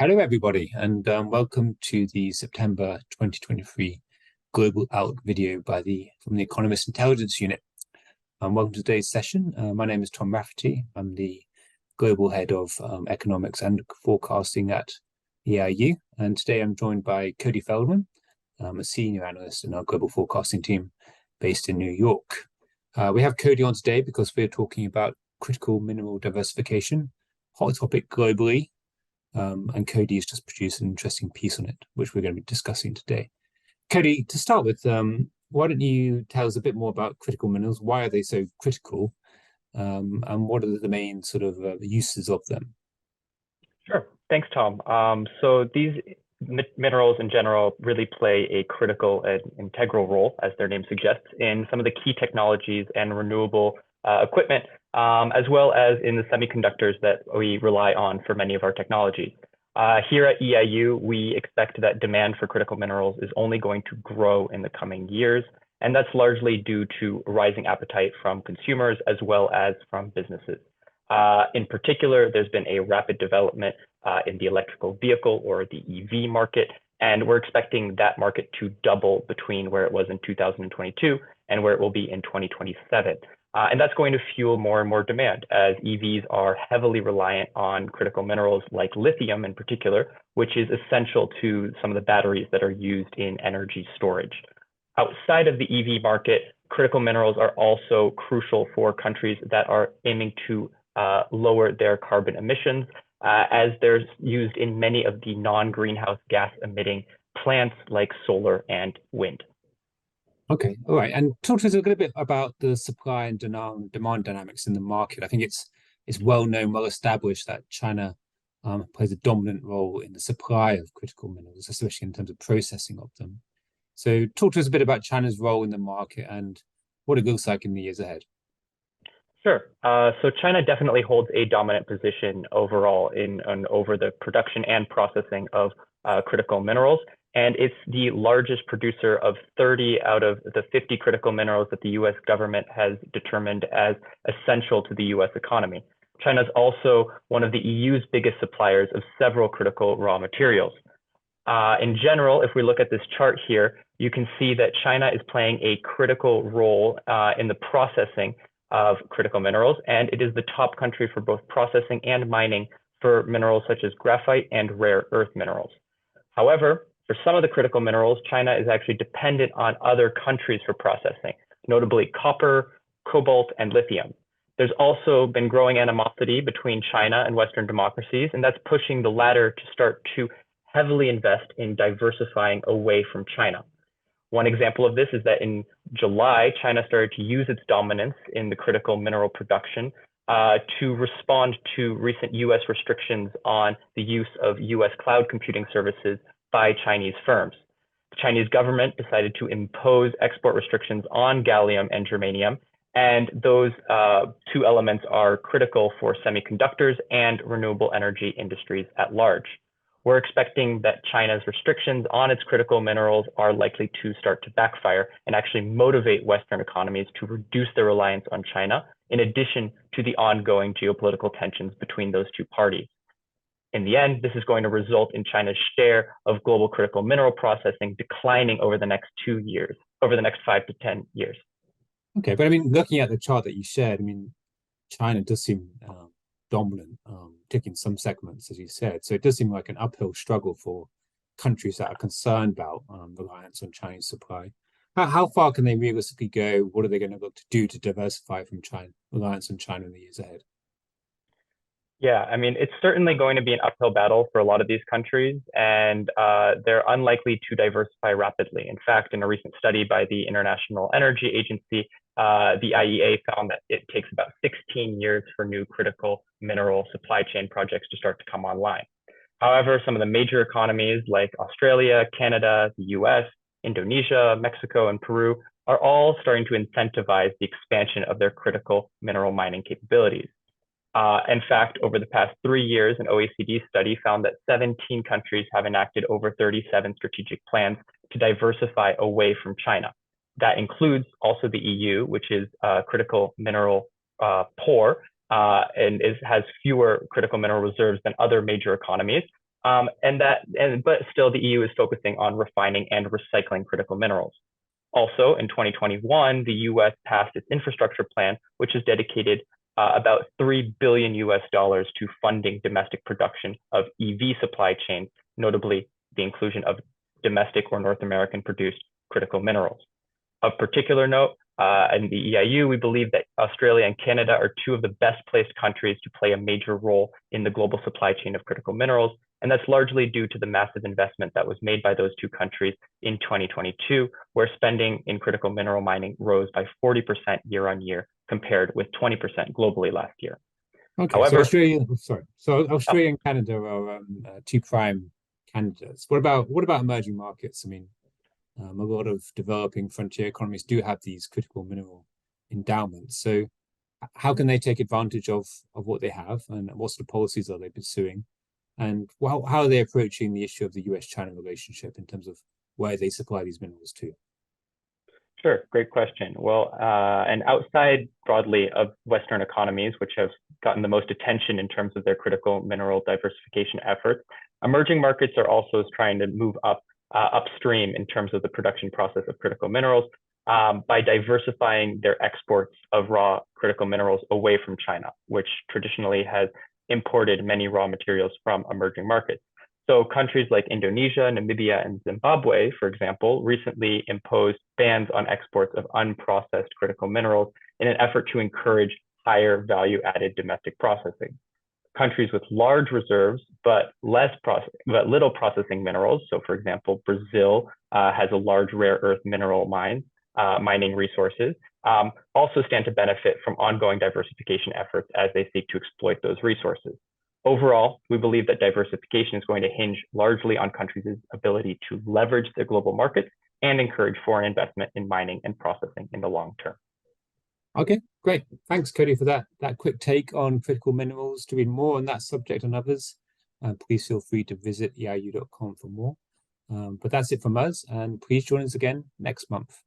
Hello, everybody, and welcome to the September 2023 Global Outlook video from the Economist Intelligence Unit. Welcome to today's session. My name is Tom Rafferty. I'm the Global Head of Economics and Forecasting at EIU, and today I'm joined by Cody Feldman, a Senior Analyst in our Global Forecasting team based in New York. We have Cody on today because we're talking about critical mineral diversification, hot topic globally. And Cody has just produced an interesting piece on it, which we're going to be discussing today. Cody, to start with, why don't you tell us a bit more about critical minerals? Why are they so critical? And what are the main sort of uses of them? Sure. Thanks, Tom. So these minerals in general really play a critical and integral role, as their name suggests, in some of the key technologies and renewable equipment, as well as in the semiconductors that we rely on for many of our technologies. Here at EIU, we expect that demand for critical minerals is only going to grow in the coming years, and that's largely due to rising appetite from consumers as well as from businesses. In particular, there's been a rapid development in the electrical vehicle or the EV market, and we're expecting that market to double between where it was in 2022 and where it will be in 2027. And that's going to fuel more and more demand as EVs are heavily reliant on critical minerals like lithium in particular, which is essential to some of the batteries that are used in energy storage. Outside of the EV market, critical minerals are also crucial for countries that are aiming to lower their carbon emissions, as they're used in many of the non-greenhouse gas emitting plants like solar and wind. Okay, all right. And talk to us a little bit about the supply and demand dynamics in the market. I think it's well known, well established that China plays a dominant role in the supply of critical minerals, especially in terms of processing of them. So talk to us a bit about China's role in the market and what it looks like in the years ahead. Sure. So China definitely holds a dominant position overall over the production and processing of critical minerals. And it's the largest producer of 30 out of the 50 critical minerals that the US government has determined as essential to the US economy. China is also one of the EU's biggest suppliers of several critical raw materials. In general, if we look at this chart here, you can see that China is playing a critical role in the processing of critical minerals, and it is the top country for both processing and mining for minerals such as graphite and rare earth minerals. However, for some of the critical minerals, China is actually dependent on other countries for processing, notably copper, cobalt, and lithium. There's also been growing animosity between China and Western democracies, and that's pushing the latter to start to heavily invest in diversifying away from China. One example of this is that in July, China started to use its dominance in the critical mineral production to respond to recent US restrictions on the use of US cloud computing services by Chinese firms. The Chinese government decided to impose export restrictions on gallium and germanium, and those two elements are critical for semiconductors and renewable energy industries at large. We're expecting that China's restrictions on its critical minerals are likely to start to backfire and actually motivate Western economies to reduce their reliance on China, in addition to the ongoing geopolitical tensions between those two parties. In the end, this is going to result in China's share of global critical mineral processing declining over the next 5 to 10 years. Okay, but I mean, looking at the chart that you shared, I mean, China does seem dominant, particularly in some segments, as you said. So it does seem like an uphill struggle for countries that are concerned about reliance on Chinese supply. How far can they realistically go? What are they going to look to do to diversify from reliance on China in the years ahead? Yeah, I mean, it's certainly going to be an uphill battle for a lot of these countries, and they're unlikely to diversify rapidly. In fact, in a recent study by the International Energy Agency, the IEA found that it takes about 16 years for new critical mineral supply chain projects to start to come online. However, some of the major economies like Australia, Canada, the US, Indonesia, Mexico, and Peru are all starting to incentivize the expansion of their critical mineral mining capabilities. In fact, over the past 3 years, an OECD study found that 17 countries have enacted over 37 strategic plans to diversify away from China. That includes also the EU, which is critical mineral poor and has fewer critical mineral reserves than other major economies. But still the EU is focusing on refining and recycling critical minerals. Also, in 2021, the US passed its infrastructure plan, which has dedicated about $3 billion to funding domestic production of EV supply chains, notably the inclusion of domestic or North American produced critical minerals. Of particular note, in the EIU, we believe that Australia and Canada are two of the best placed countries to play a major role in the global supply chain of critical minerals. And that's largely due to the massive investment that was made by those two countries in 2022, where spending in critical mineral mining rose by 40% year on year, compared with 20% globally last year. Okay, However, so Australia and Canada are two prime candidates. What about emerging markets? I mean, a lot of developing frontier economies do have these critical mineral endowments. So how can they take advantage of what they have, and what sort of policies are they pursuing? And how are they approaching the issue of the US-China relationship in terms of where they supply these minerals to? Sure, great question. Well, and outside broadly of Western economies, which have gotten the most attention in terms of their critical mineral diversification efforts, emerging markets are also trying to move upstream in terms of the production process of critical minerals by diversifying their exports of raw critical minerals away from China, which traditionally has imported many raw materials from emerging markets. So countries like Indonesia, Namibia, and Zimbabwe, for example, recently imposed bans on exports of unprocessed critical minerals in an effort to encourage higher value-added domestic processing. Countries with large reserves but little processing minerals, so for example, Brazil has a large rare earth mineral mining resources, also stand to benefit from ongoing diversification efforts as they seek to exploit those resources. Overall, we believe that diversification is going to hinge largely on countries' ability to leverage their global markets and encourage foreign investment in mining and processing in the long term. Okay, great. Thanks, Cody, for that quick take on critical minerals. To read more on that subject and others, please feel free to visit eiu.com for more. But that's it from us, and please join us again next month.